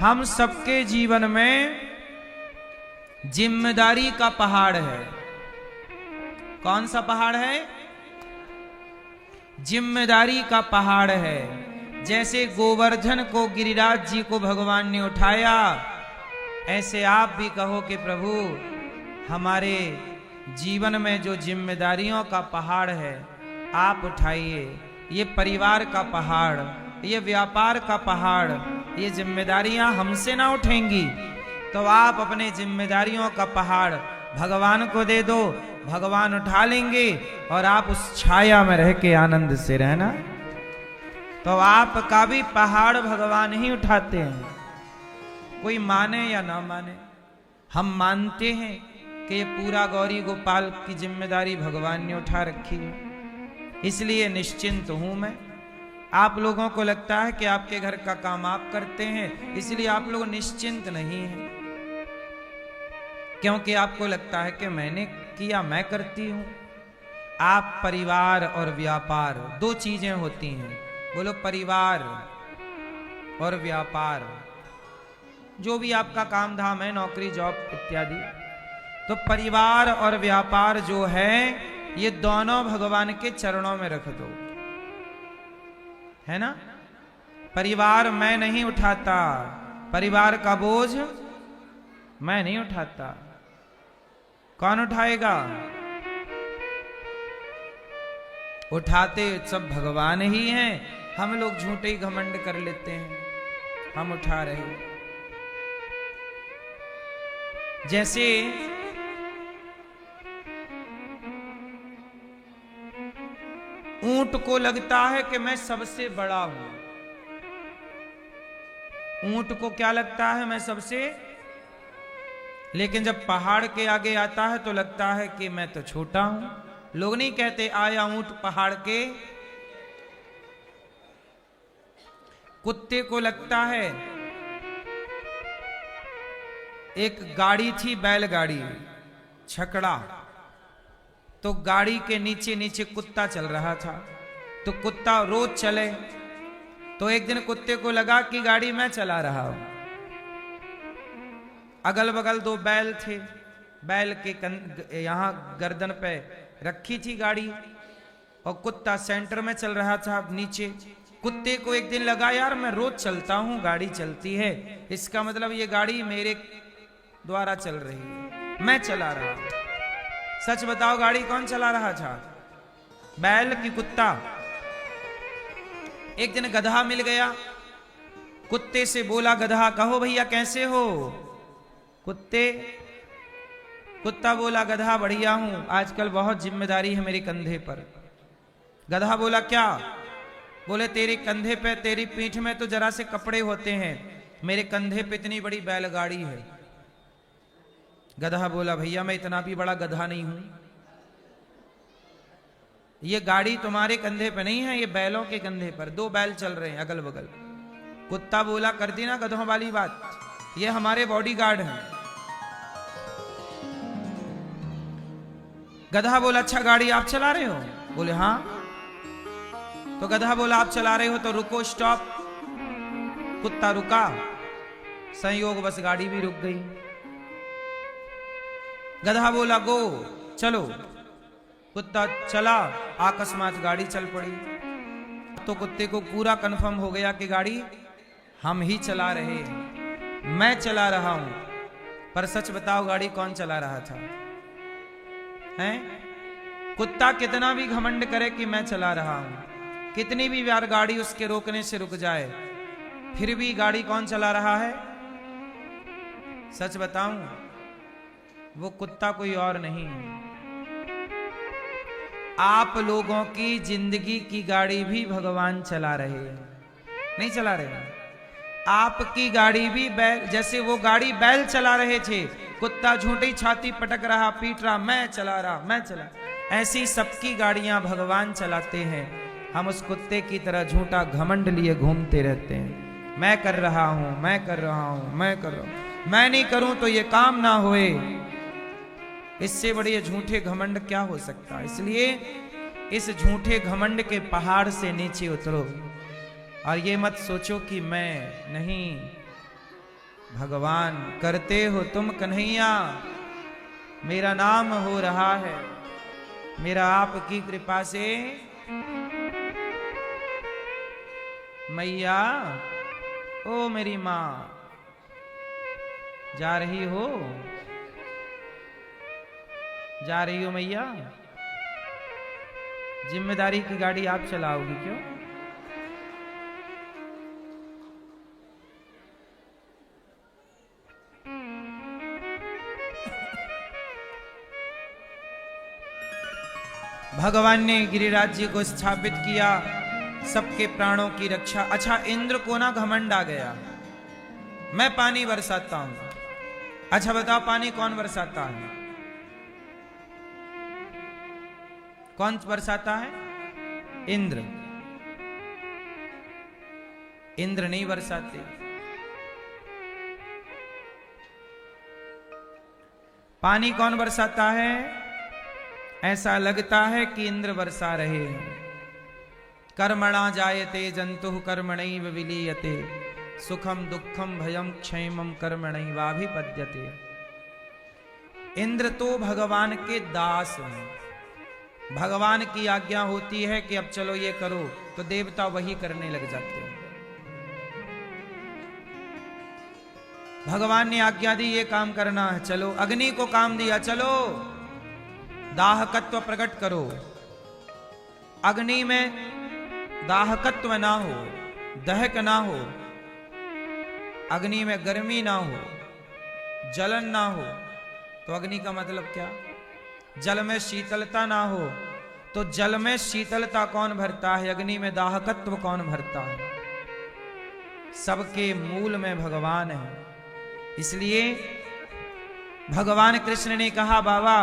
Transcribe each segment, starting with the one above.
हम सबके जीवन में जिम्मेदारी का पहाड़ है। कौन सा पहाड़ है? जिम्मेदारी का पहाड़ है। जैसे गोवर्धन को गिरिराज जी को भगवान ने उठाया, ऐसे आप भी कहो कि प्रभु हमारे जीवन में जो जिम्मेदारियों का पहाड़ है आप उठाइए। ये परिवार का पहाड़, ये व्यापार का पहाड़, ये जिम्मेदारियां हमसे ना उठेंगी तो आप अपने जिम्मेदारियों का पहाड़ भगवान को दे दो, भगवान उठा लेंगे और आप उस छाया में रह के आनंद से रहना। तो आपका भी पहाड़ भगवान ही उठाते हैं, कोई माने या ना माने। हम मानते हैं कि ये पूरा गौरी गोपाल की जिम्मेदारी भगवान ने उठा रखी है, इसलिए निश्चिंत हूं मैं। आप लोगों को लगता है कि आपके घर का काम आप करते हैं, इसलिए आप लोग निश्चिंत नहीं हैं, क्योंकि आपको लगता है कि मैंने किया, मैं करती हूं। आप परिवार और व्यापार दो चीजें होती हैं। बोलो परिवार और व्यापार, जो भी आपका काम धाम है, नौकरी जॉब इत्यादि, तो परिवार और व्यापार जो है ये दोनों भगवान के चरणों में रख दो, है ना। परिवार मैं नहीं उठाता, परिवार का बोझ मैं नहीं उठाता, कौन उठाएगा? उठाते सब भगवान ही हैं। हम लोग झूठे ही घमंड कर लेते हैं हम उठा रहे हैं। जैसे ऊंट को लगता है कि मैं सबसे बड़ा हूं। ऊंट को क्या लगता है? मैं सबसे। लेकिन जब पहाड़ के आगे आता है तो लगता है कि मैं तो छोटा हूं। लोग नहीं कहते आया ऊंट पहाड़ के। कुत्ते को लगता है, एक गाड़ी थी, बैलगाड़ी, छकड़ा, तो गाड़ी के नीचे नीचे कुत्ता चल रहा था, तो कुत्ता रोज चले। तो एक दिन कुत्ते को लगा कि गाड़ी मैं चला रहा हूं। अगल बगल दो बैल थे, बैल के यहां गर्दन पे रखी थी गाड़ी और कुत्ता सेंटर में चल रहा था नीचे। कुत्ते को एक दिन लगा यार मैं रोज चलता हूं, गाड़ी चलती है, इसका मतलब ये गाड़ी मेरे द्वारा चल रही है, मैं चला रहा हूं। सच बताओ गाड़ी कौन चला रहा था? बैल की कुत्ता? एक दिन गधा मिल गया, कुत्ते से बोला गधा कहो भैया कैसे हो? कुत्ता बोला गधा बढ़िया हूं, आजकल बहुत जिम्मेदारी है मेरे कंधे पर। गधा बोला क्या? बोले तेरे कंधे पे, तेरी पीठ में तो जरा से कपड़े होते हैं, मेरे कंधे पे इतनी बड़ी बैलगाड़ी है। गधा बोला भैया मैं इतना भी बड़ा गधा नहीं हूं, ये गाड़ी तुम्हारे कंधे पे नहीं है, ये बैलों के कंधे पर, दो बैल चल रहे हैं अगल बगल। कुत्ता बोला कर दी ना गधों वाली बात, ये हमारे बॉडीगार्ड हैं। गधा बोला अच्छा गाड़ी आप चला रहे हो? बोले हाँ। तो गधा बोला आप चला रहे हो तो रुको, स्टॉप। कुत्ता रुका, संयोग बस गाड़ी भी रुक गई। गधा बोला गो, चलो। कुत्ता चला, अकस्मात गाड़ी चल पड़ी। तो कुत्ते को पूरा कंफर्म हो गया कि गाड़ी हम ही चला रहे हैं, मैं चला रहा हूं। पर सच बताओ गाड़ी कौन चला रहा था? हैं? कुत्ता कितना भी घमंड करे कि मैं चला रहा हूं, कितनी भी बार गाड़ी उसके रोकने से रुक जाए, फिर भी गाड़ी कौन चला रहा है? सच बताऊं, वो कुत्ता कोई और नहीं है। आप लोगों की जिंदगी की गाड़ी भी भगवान चला रहे हैं, नहीं चला रहे हैं? आपकी गाड़ी भी बैल, जैसे वो गाड़ी बैल चला रहे थे, कुत्ता झूठी छाती पटक रहा, पीट रहा, मैं चला रहा, मैं चला, ऐसी सबकी गाड़ियां भगवान चलाते हैं। हम उस कुत्ते की तरह झूठा घमंड लिए घूमते रहते हैं, मैं कर रहा हूं, मैं कर रहा हूं, मैं कर रहा हूं, मैं नहीं करूं तो ये काम ना होए। इससे बड़े झूठे घमंड क्या हो सकता है? इसलिए इस झूठे घमंड के पहाड़ से नीचे उतरो और ये मत सोचो कि मैं नहीं, भगवान करते हो तुम कन्हैया, मेरा नाम हो रहा है, मेरा आपकी कृपा से। मैया, ओ मेरी माँ, जा रही हो? जा रही हो मैया? जिम्मेदारी की गाड़ी आप चलाओगी क्यों? भगवान ने गिरिराज जी को स्थापित किया, सबके प्राणों की रक्षा। अच्छा, इंद्र को ना घमंड आ गया, मैं पानी बरसाता हूं। अच्छा बताओ, पानी कौन बरसाता है? कौन बरसाता है? इंद्र। इंद्र नहीं बरसाते। पानी कौन बरसाता है? ऐसा लगता है कि इंद्र बरसा रहे हैं। कर्मणा जायते जंतुः कर्मणैव विलीयते, सुखम दुखम भयम क्षेमम कर्मणैवाभिपद्यते। इंद्र तो भगवान के दास हैं। भगवान की आज्ञा होती है कि अब चलो ये करो, तो देवता वही करने लग जाते हैं। भगवान ने आज्ञा दी ये काम करना है, चलो। अग्नि को काम दिया, चलो दाहकत्व प्रकट करो। अग्नि में दाहकत्व ना हो, दहक ना हो, अग्नि में गर्मी ना हो, जलन ना हो, तो अग्नि का मतलब क्या? जल में शीतलता ना हो, तो जल में शीतलता कौन भरता है? अग्नि में दाहकत्व कौन भरता है? सबके मूल में भगवान है। इसलिए भगवान कृष्ण ने कहा, बाबा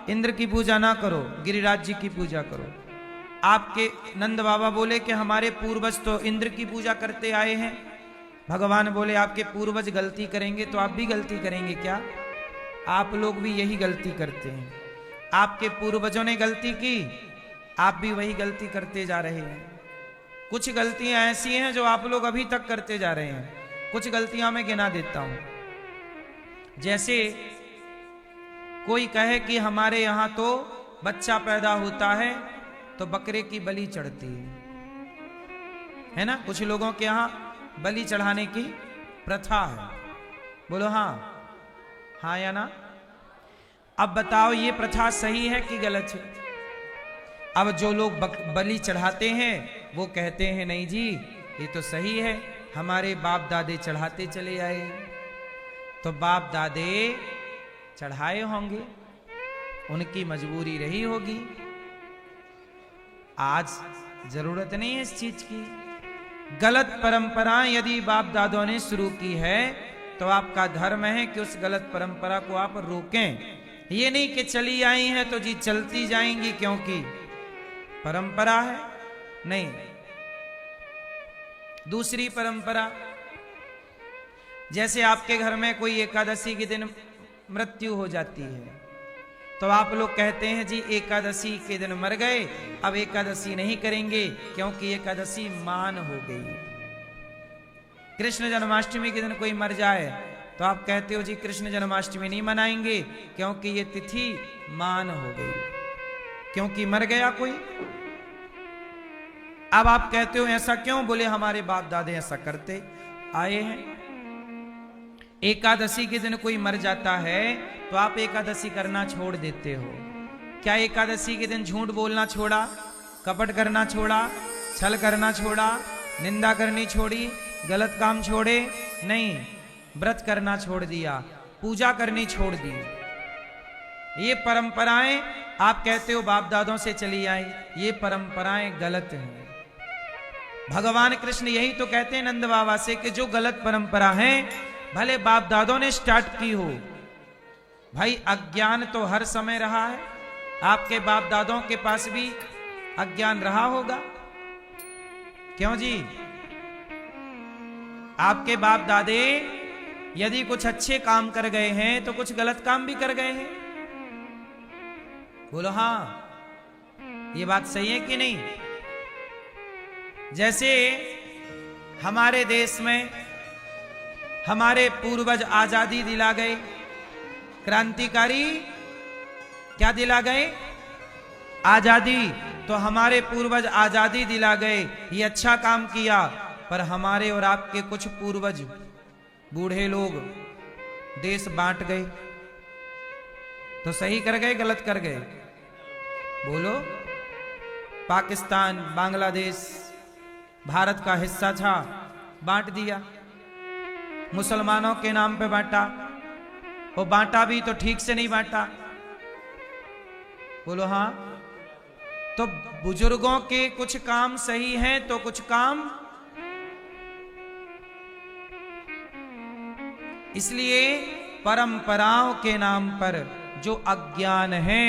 इंद्र की पूजा ना करो, गिरिराज जी की पूजा करो। आपके नंद बाबा बोले कि हमारे पूर्वज तो इंद्र की पूजा करते आए हैं। भगवान बोले, आपके पूर्वज गलती करेंगे तो आप भी गलती करेंगे क्या? आप लोग भी यही गलती करते हैं। आपके पूर्वजों ने गलती की, आप भी वही गलती करते जा रहे हैं। कुछ गलतियां ऐसी हैं जो आप लोग अभी तक करते जा रहे हैं। कुछ गलतियां मैं गिना देता हूं। जैसे कोई कहे कि हमारे यहां तो बच्चा पैदा होता है तो बकरे की बलि चढ़ती है ना? कुछ लोगों के यहां बलि चढ़ाने की प्रथा है। बोलो हाँ, हाँ या ना? अब बताओ, ये प्रथा सही है कि गलत है? अब जो लोग बलि चढ़ाते हैं वो कहते हैं नहीं जी ये तो सही है, हमारे बाप दादे चढ़ाते चले आए। तो बाप दादे चढ़ाए होंगे, उनकी मजबूरी रही होगी। आज जरूरत नहीं है इस चीज की। गलत परंपराएं यदि बाप दादों ने शुरू की है तो आपका धर्म है कि उस गलत परंपरा को आप रोकें। ये नहीं कि चली आई हैं तो जी चलती जाएंगी क्योंकि परंपरा है, नहीं। दूसरी परंपरा, जैसे आपके घर में कोई एकादशी के दिन मृत्यु हो जाती है तो आप लोग कहते हैं जी एकादशी के दिन मर गए, अब एकादशी नहीं करेंगे क्योंकि एकादशी मान हो गई। कृष्ण जन्माष्टमी के दिन कोई मर जाए तो आप कहते हो जी कृष्ण जन्माष्टमी नहीं मनाएंगे क्योंकि ये तिथि मान हो गई, क्योंकि मर गया कोई। अब आप कहते हो ऐसा क्यों? बोले हमारे बाप दादे ऐसा करते आए हैं। एकादशी के दिन कोई मर जाता है तो आप एकादशी करना छोड़ देते हो। क्या एकादशी के दिन झूठ बोलना छोड़ा, कपट करना छोड़ा, छल करना छोड़ा, निंदा करनी छोड़ी, गलत काम छोड़े? नहीं, व्रत करना छोड़ दिया, पूजा करनी छोड़ दी। ये परंपराएं आप कहते हो बाप दादों से चली आई, ये परंपराएं गलत हैं। भगवान कृष्ण यही तो कहते हैं नंद बाबा से कि जो गलत परंपरा है भले बाप दादों ने स्टार्ट की हो, भाई अज्ञान तो हर समय रहा है। आपके बाप दादों के पास भी अज्ञान रहा होगा, क्यों जी? आपके बाप दादे यदि कुछ अच्छे काम कर गए हैं तो कुछ गलत काम भी कर गए हैं। बोलो हाँ, ये बात सही है कि नहीं? जैसे हमारे देश में हमारे पूर्वज आजादी दिला गए, क्रांतिकारी क्या दिला गए? आजादी। तो हमारे पूर्वज आजादी दिला गए, ये अच्छा काम किया। पर हमारे और आपके कुछ पूर्वज बूढ़े लोग देश बांट गए, तो सही कर गए गलत कर गए? बोलो। पाकिस्तान, बांग्लादेश भारत का हिस्सा था, बांट दिया, मुसलमानों के नाम पे बांटा। वो बांटा भी तो ठीक से नहीं बांटा। बोलो हाँ। तो बुजुर्गों के कुछ काम सही हैं तो कुछ काम, इसलिए परंपराओं के नाम पर जो अज्ञान है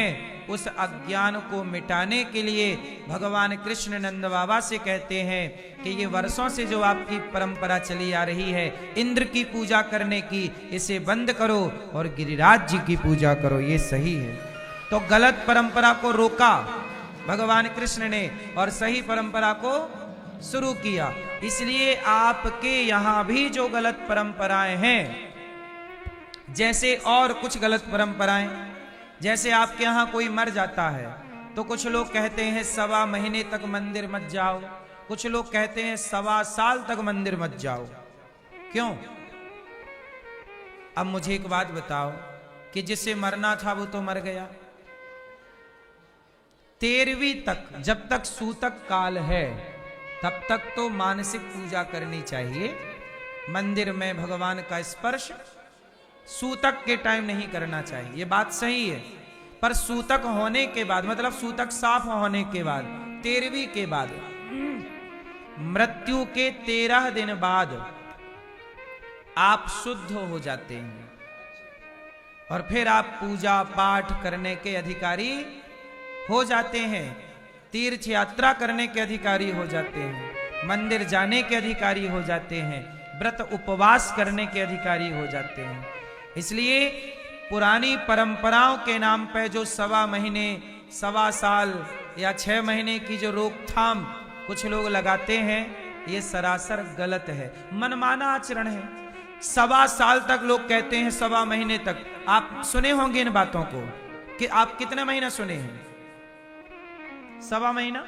उस अज्ञान को मिटाने के लिए भगवान कृष्ण नंद बाबा से कहते हैं कि ये वर्षों से जो आपकी परंपरा चली आ रही है इंद्र की पूजा करने की, इसे बंद करो और गिरिराज जी की पूजा करो, ये सही है। तो गलत परंपरा को रोका भगवान कृष्ण ने और सही परंपरा को शुरू किया। इसलिए आपके यहां भी जो गलत परंपराएं हैं, जैसे और कुछ गलत परंपराएं, जैसे आपके यहां कोई मर जाता है तो कुछ लोग कहते हैं 1.25 महीने तक मंदिर मत जाओ, कुछ लोग कहते हैं 1.25 साल तक मंदिर मत जाओ। क्यों? अब मुझे एक बात बताओ कि जिसे मरना था वो तो मर गया। 13वीं तक, जब तक सूतक काल है तब तक तो मानसिक पूजा करनी चाहिए। मंदिर में भगवान का स्पर्श सूतक के टाइम नहीं करना चाहिए, ये बात सही है। पर सूतक होने के बाद, मतलब सूतक साफ होने के बाद, 13वीं के बाद, मृत्यु के 13 दिन बाद आप शुद्ध हो जाते हैं और फिर आप पूजा पाठ करने के अधिकारी हो जाते हैं, तीर्थ यात्रा करने के अधिकारी हो जाते हैं, मंदिर जाने के अधिकारी हो जाते हैं, व्रत उपवास करने के अधिकारी हो जाते हैं। इसलिए पुरानी परंपराओं के नाम पर जो 1.25 महीने, 1.25 साल या 6 महीने की जो रोकथाम कुछ लोग लगाते हैं, ये सरासर गलत है, मनमाना आचरण है। 1.25 साल तक लोग कहते हैं, 1.25 महीने तक। आप सुने होंगे इन बातों को कि आप कितने महीना सुने हैं? 1.25 महीना।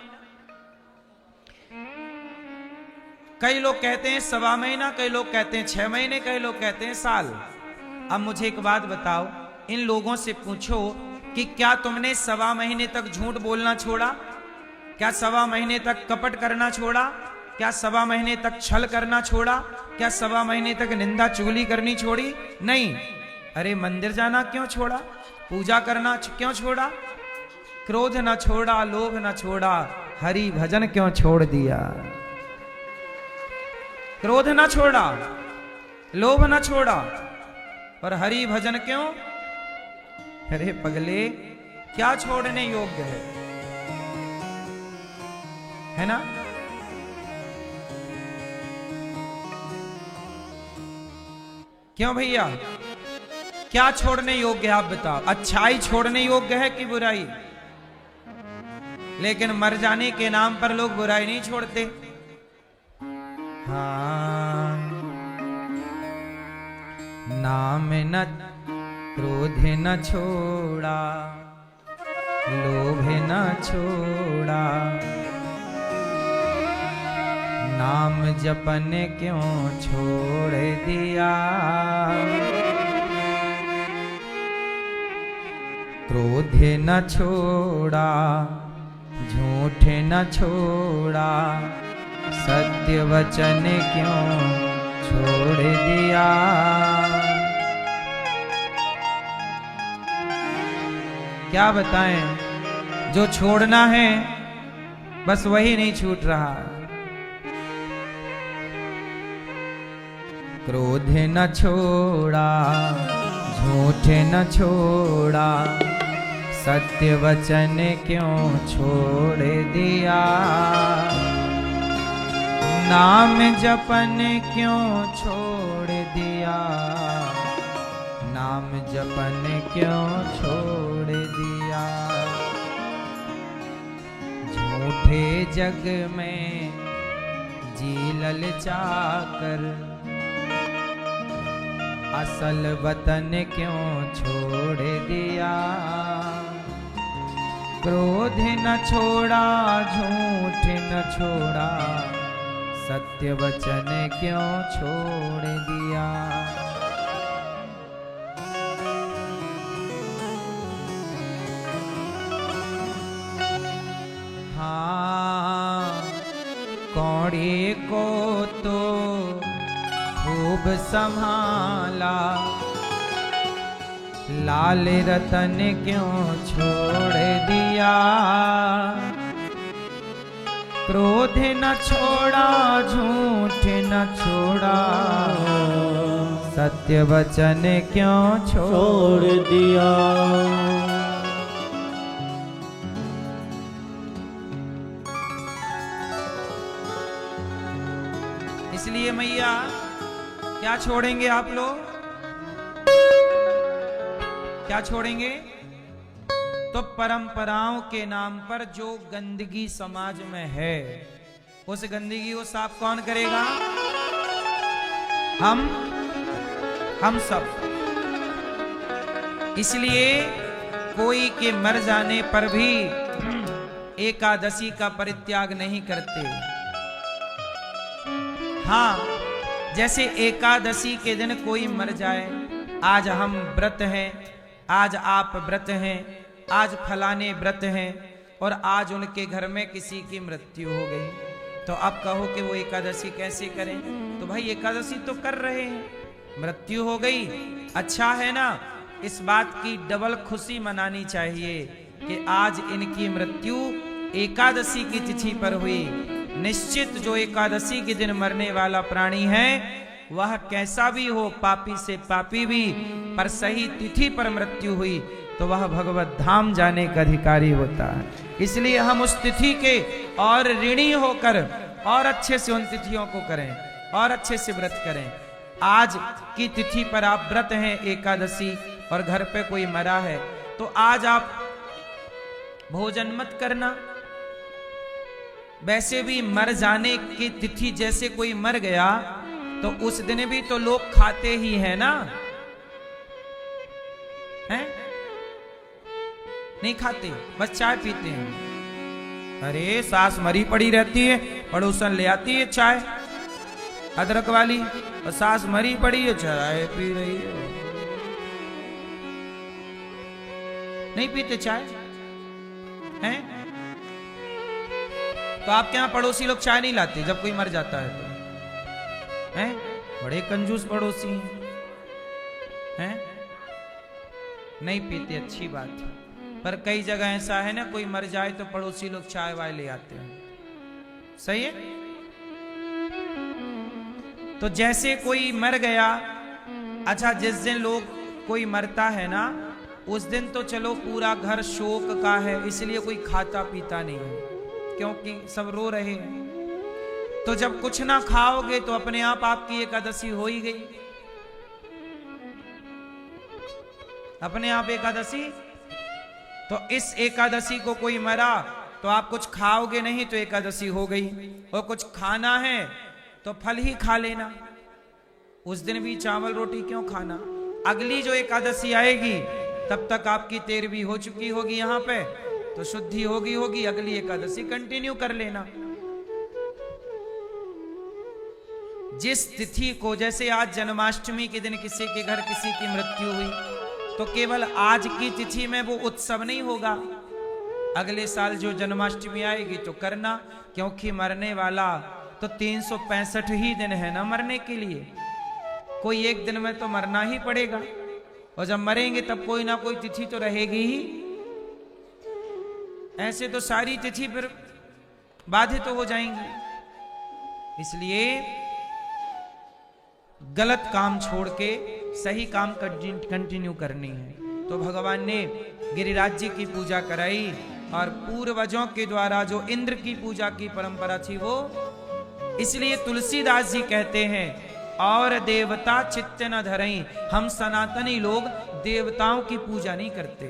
कई लोग कहते हैं 1.25 महीना, कई लोग कहते हैं 6 महीने, कई लोग कहते हैं साल। अब मुझे एक बात बताओ, इन लोगों से पूछो कि क्या तुमने 1.25 महीने तक झूठ बोलना छोड़ा? क्या 1.25 महीने तक कपट करना छोड़ा? क्या 1.25 महीने तक छल करना छोड़ा? क्या 1.25 महीने तक निंदा चुगली करनी छोड़ी? नहीं। अरे मंदिर जाना क्यों छोड़ा? पूजा करना क्यों छोड़ा? क्रोध न छोड़ा, लोभ न छोड़ा, हरि भजन क्यों छोड़ दिया? क्रोध न छोड़ा, लोभ न छोड़ा और हरि भजन क्यों? अरे पगले, क्या छोड़ने योग्य है ना? क्यों भैया, क्या छोड़ने योग्य है? आप बताओ। अच्छाई छोड़ने योग्य है कि बुराई? लेकिन मर जाने के नाम पर लोग बुराई नहीं छोड़ते। हाँ, नाम न क्रोध न छोड़ा, लोभ न छोड़ा, नाम जपन क्यों छोड़ दिया? क्रोध न छोड़ा, झूठ न छोड़ा, सत्य वचन क्यों छोड़ दिया? क्या बताएं, जो छोड़ना है बस वही नहीं छूट रहा। क्रोध न छोड़ा, झूठ न छोड़ा, सत्य वचन क्यों छोड़ दिया? नाम जपन क्यों छोड़ दिया? नाम जपन क्यों छोड़ दिया? झूठे जग में जी ललचाकर असल वतन क्यों छोड़ दिया। क्रोध न छोड़ा, झूठ न छोड़ा, सत्य वचन क्यों छोड़ दिया। हाँ, कौड़ी को तो खूब संभाला, लाल रतन क्यों छोड़ दिया। क्रोध न छोड़ा, झूठ न छोड़ा, सत्य वचन क्यों छोड़ दिया। इसलिए मैया क्या छोड़ेंगे आप लोग, क्या छोड़ेंगे? तो परंपराओं के नाम पर जो गंदगी समाज में है, उस गंदगी को साफ कौन करेगा? हम सब। इसलिए कोई के मर जाने पर भी एकादशी का परित्याग नहीं करते। हाँ, जैसे एकादशी के दिन कोई मर जाए, आज हम व्रत हैं, आज आप व्रत हैं, आज फलाने व्रत हैं, और आज उनके घर में किसी की मृत्यु हो गई, तो आप कहो कि वो एकादशी कैसे करें? तो भाई एकादशी तो कर रहे हैं, मृत्यु हो गई, अच्छा है ना। इस बात की डबल खुशी मनानी चाहिए कि आज इनकी मृत्यु एकादशी की तिथि पर हुई। निश्चित जो एकादशी के दिन मरने वाला प्राणी है, वह कैसा भी हो, पापी से पापी भी, पर सही तिथि पर मृत्यु हुई तो वह भगवत धाम जाने का अधिकारी होता है। इसलिए हम उस तिथि के और ऋणी होकर और अच्छे से उन तिथियों को करें और अच्छे से व्रत करें। आज की तिथि पर आप व्रत हैं एकादशी और घर पे कोई मरा है, तो आज आप भोजन मत करना। वैसे भी मर जाने की तिथि, जैसे कोई मर गया तो उस दिन भी तो लोग खाते ही है ना, हैं? नहीं खाते, बस चाय पीते हैं। अरे सास मरी पड़ी रहती है, पड़ोसन ले आती है चाय अदरक वाली, और सास मरी पड़ी है चाय पी रही है। नहीं पीते चाय, हैं? तो आपके यहां पड़ोसी लोग चाय नहीं लाते जब कोई मर जाता है तो, हैं? बड़े कंजूस पड़ोसी हैं, नहीं पीते, अच्छी बात है। पर कई जगह ऐसा है ना, कोई मर जाए तो पड़ोसी लोग चाय वाय ले आते हैं, सही है। तो जैसे कोई मर गया, अच्छा जिस दिन लोग कोई मरता है ना, उस दिन तो चलो पूरा घर शोक का है, इसलिए कोई खाता पीता नहीं है, क्योंकि सब रो रहे हैं। तो जब कुछ ना खाओगे तो अपने आप आपकी एकादशी हो ही गई, अपने आप एकादशी। तो इस एकादशी को कोई मरा तो आप कुछ खाओगे नहीं तो एकादशी हो गई, और कुछ खाना है तो फल ही खा लेना, उस दिन भी चावल रोटी क्यों खाना। अगली जो एकादशी आएगी तब तक आपकी 13वीं हो चुकी होगी, यहाँ पे तो शुद्धि होगी, अगली एकादशी कंटिन्यू कर लेना। जिस तिथि को, जैसे आज जन्माष्टमी के दिन किसी के घर किसी की मृत्यु हुई, तो केवल आज की तिथि में वो उत्सव नहीं होगा, अगले साल जो जन्माष्टमी आएगी तो करना, क्योंकि मरने वाला तो 365 ही दिन है ना मरने के लिए, कोई एक दिन में तो मरना ही पड़ेगा, और जब मरेंगे तब कोई ना कोई तिथि तो रहेगी ही। ऐसे तो सारी तिथि फिर बाधित तो हो जाएंगी। इसलिए गलत काम छोड़ के सही काम कंटिन्यू करनी है। तो भगवान ने गिरिराज जी की पूजा कराई, और पूर्वजों के द्वारा जो इंद्र की पूजा की परंपरा थी वो, इसलिए तुलसीदास जी कहते हैं, और देवता चित्त न धरई, हम सनातनी लोग देवताओं की पूजा नहीं करते।